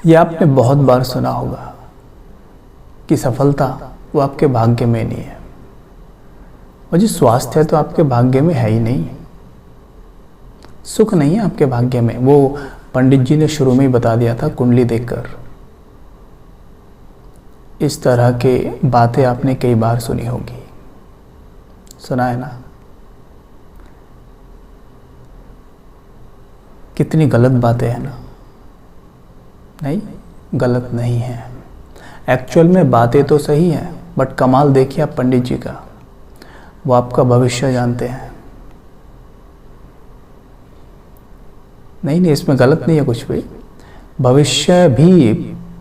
ये आपने बहुत बार सुना होगा कि सफलता वो आपके भाग्य में नहीं है, और जो स्वास्थ्य है तो आपके भाग्य में है ही नहीं, सुख नहीं है आपके भाग्य में। वो पंडित जी ने शुरू में ही बता दिया था कुंडली देखकर। इस तरह के बातें आपने कई बार सुनी होगी, सुना है ना? कितनी गलत बातें हैं ना? नहीं, गलत नहीं है। एक्चुअल में बातें तो सही हैं, बट कमाल देखिए आप पंडित जी का, वो आपका भविष्य जानते हैं। नहीं, इसमें गलत नहीं है कुछ भी। भविष्य भी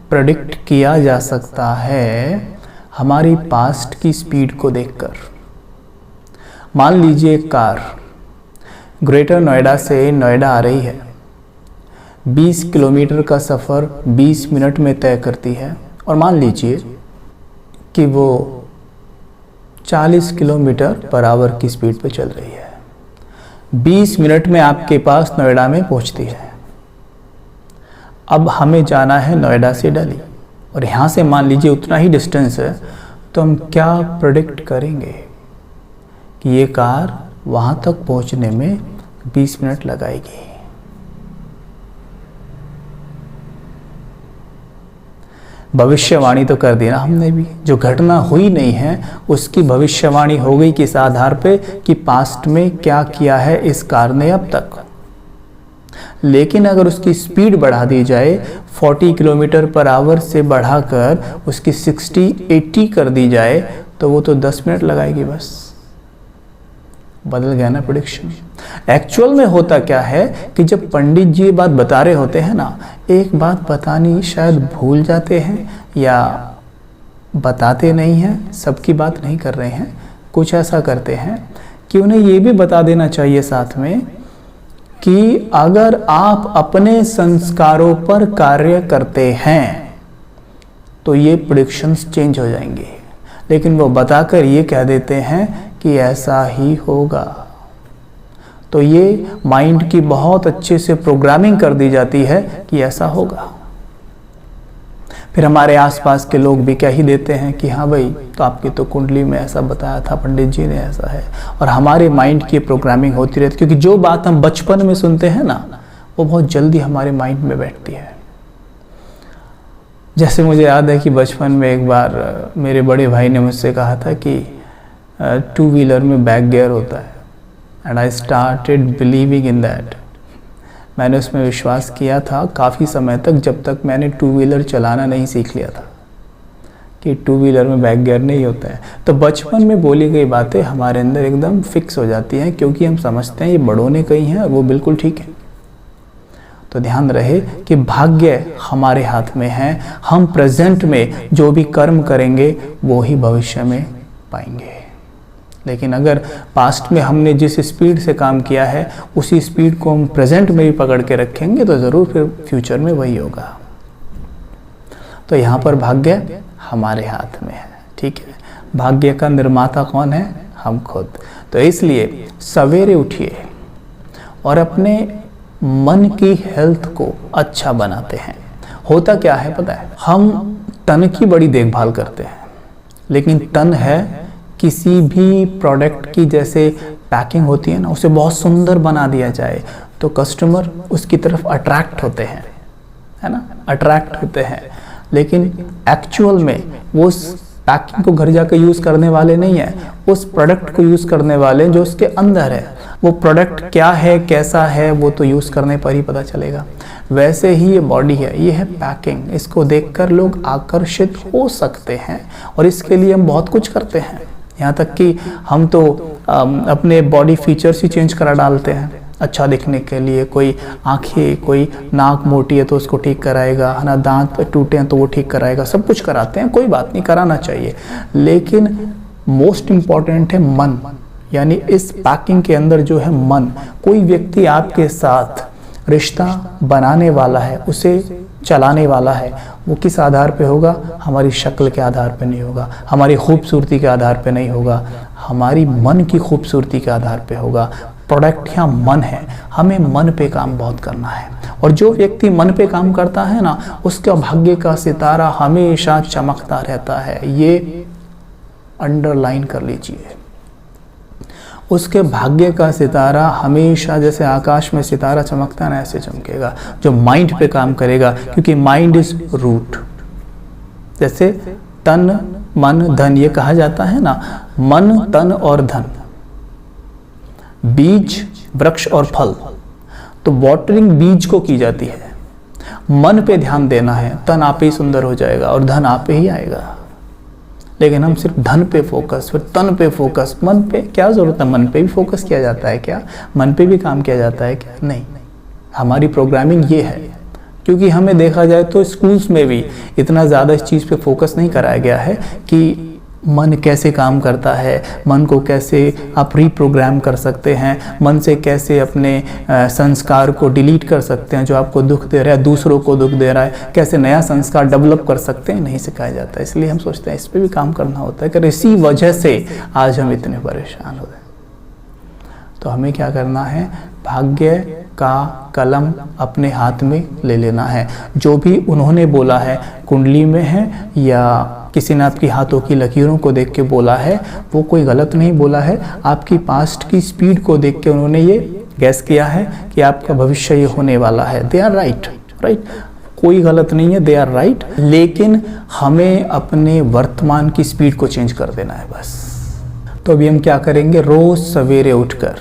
प्रेडिक्ट किया जा सकता है हमारी पास्ट की स्पीड को देखकर। मान लीजिए एक कार ग्रेटर नोएडा से नोएडा आ रही है, 20 किलोमीटर का सफ़र 20 मिनट में तय करती है, और मान लीजिए कि वो 40 किलोमीटर पर आवर की स्पीड पे चल रही है। 20 मिनट में आपके पास नोएडा में पहुंचती है। अब हमें जाना है नोएडा से दिल्ली, और यहाँ से मान लीजिए उतना ही डिस्टेंस है, तो हम क्या प्रेडिक्ट करेंगे कि ये कार वहाँ तक पहुँचने में 20 मिनट लगाएगी। भविष्यवाणी तो कर दी ना हमने भी, जो घटना हुई नहीं है उसकी भविष्यवाणी हो गई किस आधार पे कि पास्ट में क्या किया है इस कार ने अब तक। लेकिन अगर उसकी स्पीड बढ़ा दी जाए, 40 किलोमीटर पर आवर से बढ़ाकर उसकी 60-80 कर दी जाए, तो वो तो 10 मिनट लगाएगी बस। बदल गया ना प्रेडिक्शन। एक्चुअल में होता क्या है कि जब पंडित जी ये बात बता रहे होते हैं ना, एक बात बतानी शायद भूल जाते हैं या बताते नहीं हैं, सबकी बात नहीं कर रहे हैं, कुछ ऐसा करते हैं कि उन्हें ये भी बता देना चाहिए साथ में कि अगर आप अपने संस्कारों पर कार्य करते हैं तो ये प्रेडिक्शंस चेंज हो जाएंगे। लेकिन वो बताकर ये कह देते हैं कि ऐसा ही होगा, तो ये माइंड की बहुत अच्छे से प्रोग्रामिंग कर दी जाती है कि ऐसा होगा। फिर हमारे आसपास के लोग भी कह ही देते हैं कि हाँ भाई, तो आपकी तो कुंडली में ऐसा बताया था, पंडित जी ने ऐसा है। और हमारे माइंड की प्रोग्रामिंग होती रहती है, क्योंकि जो बात हम बचपन में सुनते हैं ना, वो बहुत जल्दी हमारे माइंड में बैठती है। जैसे मुझे याद है कि बचपन में एक बार मेरे बड़े भाई ने मुझसे कहा था कि 2 व्हीलर में बैक गियर होता है, and I started believing in that. मैंने उसमें विश्वास किया था काफ़ी समय तक, जब तक मैंने 2 व्हीलर चलाना नहीं सीख लिया था कि 2 व्हीलर में बैक गियर नहीं होता है। तो बचपन में बोली गई बातें हमारे अंदर एकदम फिक्स हो जाती हैं, क्योंकि हम समझते हैं ये बड़ों ने कही हैं और वो बिल्कुल ठीक है। तो ध्यान रहे कि भाग्य हमारे हाथ में है। हम प्रेजेंट में जो भी कर्म करेंगे वो ही भविष्य में पाएंगे। लेकिन अगर पास्ट में हमने जिस स्पीड से काम किया है उसी स्पीड को हम प्रेजेंट में भी पकड़ के रखेंगे तो ज़रूर फिर फ्यूचर में वही होगा। तो यहाँ पर भाग्य हमारे हाथ में है, ठीक है। भाग्य का निर्माता कौन है? हम खुद। तो इसलिए सवेरे उठिए और अपने मन की हेल्थ को अच्छा बनाते हैं। होता क्या है पता है, हम तन की बड़ी देखभाल करते हैं, लेकिन तन है किसी भी प्रोडक्ट की जैसे पैकिंग होती है ना, उसे बहुत सुंदर बना दिया जाए तो कस्टमर उसकी तरफ अट्रैक्ट होते हैं, है ना, अट्रैक्ट होते हैं। लेकिन एक्चुअल में वो उस पैकिंग को घर जाकर यूज़ करने वाले नहीं है, उस प्रोडक्ट को यूज़ करने वाले जो उसके अंदर है। वो प्रोडक्ट क्या है, कैसा है, वो तो यूज़ करने पर ही पता चलेगा। वैसे ही ये बॉडी है, ये है पैकिंग। इसको देखकर लोग आकर्षित हो सकते हैं और इसके लिए हम बहुत कुछ करते हैं। यहाँ तक कि हम तो अपने बॉडी फीचर्स ही चेंज करा डालते हैं अच्छा दिखने के लिए। कोई आंखें, कोई नाक मोटी है तो उसको ठीक कराएगा, है ना, दांत टूटे हैं तो वो ठीक कराएगा, सब कुछ कराते हैं, कोई बात नहीं, कराना चाहिए। लेकिन मोस्ट इम्पॉर्टेंट है मन, यानी इस पैकिंग के अंदर जो है मन। कोई व्यक्ति आपके साथ रिश्ता बनाने वाला है, उसे चलाने वाला है, वो किस आधार पे होगा? हमारी शक्ल के आधार पे नहीं होगा, हमारी खूबसूरती के आधार पे नहीं होगा, हमारी मन की खूबसूरती के आधार पे होगा। प्रोडक्ट यहाँ मन है, हमें मन पे काम बहुत करना है। और जो व्यक्ति मन पे काम करता है ना, उसका भाग्य का सितारा हमेशा चमकता रहता है। ये अंडरलाइन कर लीजिए। उसके भाग्य का सितारा हमेशा, जैसे आकाश में सितारा चमकता है ना, ऐसे चमकेगा। जो माइंड पे काम करेगा, क्योंकि माइंड इज रूट। जैसे तन मन धन, ये कहा जाता है ना, मन तन और धन, बीज वृक्ष और फल। तो वाटरिंग बीज को की जाती है, मन पे ध्यान देना है, तन आप ही सुंदर हो जाएगा और धन आप ही आएगा। लेकिन हम सिर्फ धन पे फोकस, फिर तन पे फोकस, मन पे क्या जरूरत है? मन पे भी फोकस किया जाता है क्या? मन पे भी काम किया जाता है क्या? नहीं। हमारी प्रोग्रामिंग ये है, क्योंकि हमें देखा जाए तो स्कूल्स में भी इतना ज़्यादा इस चीज़ पे फोकस नहीं कराया गया है कि मन कैसे काम करता है, मन को कैसे आप रीप्रोग्राम कर सकते हैं, मन से कैसे अपने संस्कार को डिलीट कर सकते हैं जो आपको दुख दे रहा है, दूसरों को दुख दे रहा है, कैसे नया संस्कार डेवलप कर सकते हैं, नहीं सिखाया जाता। इसलिए हम सोचते हैं इस पर भी काम करना होता है कि इसी वजह से आज हम इतने परेशान हो गए। तो हमें क्या करना है? भाग्य का कलम अपने हाथ में ले लेना है। जो भी उन्होंने बोला है, कुंडली में है या किसी ने आपकी हाथों की लकीरों को देख के बोला है, वो कोई गलत नहीं बोला है। आपकी पास्ट की स्पीड को देख के उन्होंने ये गैस किया है कि आपका भविष्य ये होने वाला है। दे आर राइट, कोई गलत नहीं है, दे आर राइट। लेकिन हमें अपने वर्तमान की स्पीड को चेंज कर देना है बस। तो अभी हम क्या करेंगे? रोज सवेरे उठकर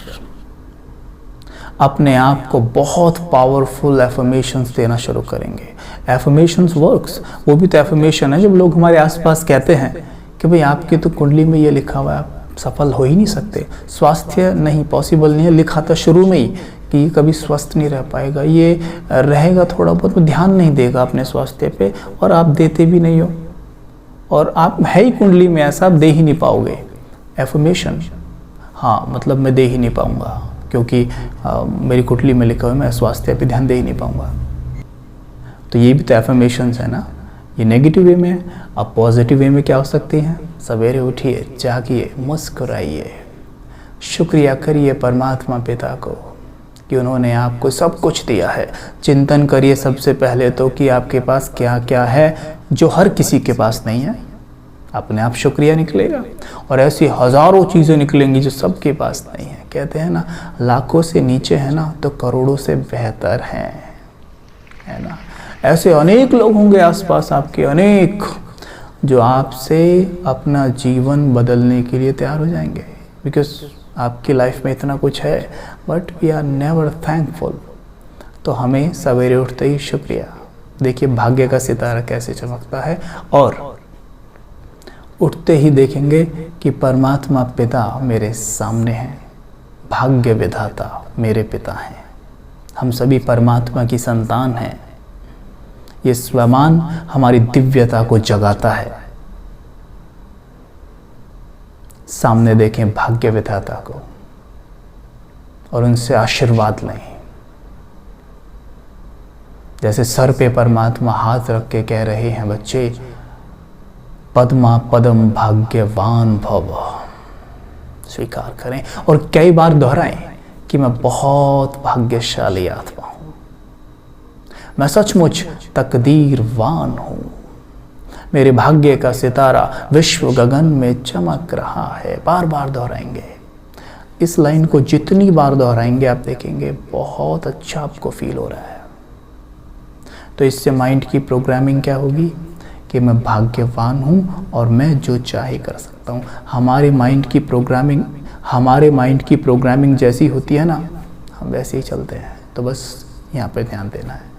अपने आप को बहुत पावरफुल एफर्मेशंस देना शुरू करेंगे। एफर्मेशंस वर्क्स, वो भी तो एफर्मेशन है जब लोग हमारे आसपास कहते हैं कि भाई आपकी तो कुंडली में ये लिखा हुआ है, आप सफल हो ही नहीं सकते, स्वास्थ्य नहीं पॉसिबल नहीं है। लिखा था शुरू में ही कि ये कभी स्वस्थ नहीं रह पाएगा, ये रहेगा थोड़ा बहुत, ध्यान नहीं देगा अपने स्वास्थ्य पे, और आप देते भी नहीं हो, और आप है ही कुंडली में ऐसा, आप दे ही नहीं पाओगे। एफर्मेशन, हाँ मतलब मैं दे ही नहीं पाऊंगा क्योंकि मेरी कुंडली में लिखा हुआ है मैं स्वास्थ्य पे ध्यान दे ही नहीं पाऊंगा। तो ये भी तो एफर्मेशंस है ना। ये नेगेटिव वे में है। अब पॉजिटिव वे में क्या हो सकती हैं? सवेरे उठिए, जागिए, मुस्कुराइए, शुक्रिया करिए परमात्मा पिता को कि उन्होंने आपको सब कुछ दिया है। चिंतन करिए सबसे पहले तो कि आपके पास क्या क्या है जो हर किसी के पास नहीं है। अपने आप शुक्रिया निकलेगा, और ऐसी हजारों चीज़ें निकलेंगी जो सबके पास नहीं है। कहते हैं ना, लाखों से नीचे है ना तो करोड़ों से बेहतर है ना। ऐसे अनेक लोग होंगे आसपास आपके, अनेक, जो आपसे अपना जीवन बदलने के लिए तैयार हो जाएंगे, बिकॉज आपकी लाइफ में इतना कुछ है, but we are never thankful. तो हमें सवेरे उठते ही शुक्रिया। देखिए भाग्य का सितारा कैसे चमकता है, और उठते ही देखेंगे कि परमात्मा पिता मेरे सामने हैं, भाग्य विधाता मेरे पिता हैं, हम सभी परमात्मा की संतान हैं। ये स्वमान हमारी दिव्यता को जगाता है। सामने देखें भाग्य विधाता को और उनसे आशीर्वाद लें। जैसे सर पे परमात्मा हाथ रख के कह रहे हैं, बच्चे पद्मा पदम भाग्यवान भव, स्वीकार करें और कई बार दोहराएं कि मैं बहुत भाग्यशाली आत्मा हूं, मैं सचमुच तकदीरवान हूं, मेरे भाग्य का सितारा विश्व गगन में चमक रहा है। बार बार दोहराएंगे। इस लाइन को जितनी बार दोहराएंगे आप देखेंगे बहुत अच्छा आपको फील हो रहा है। तो इससे माइंड की प्रोग्रामिंग क्या होगी कि मैं भाग्यवान हूं और मैं जो चाहे कर सकता हूं। हमारे माइंड की प्रोग्रामिंग जैसी होती है ना, हम वैसे ही चलते हैं। तो बस यहाँ पे ध्यान देना है।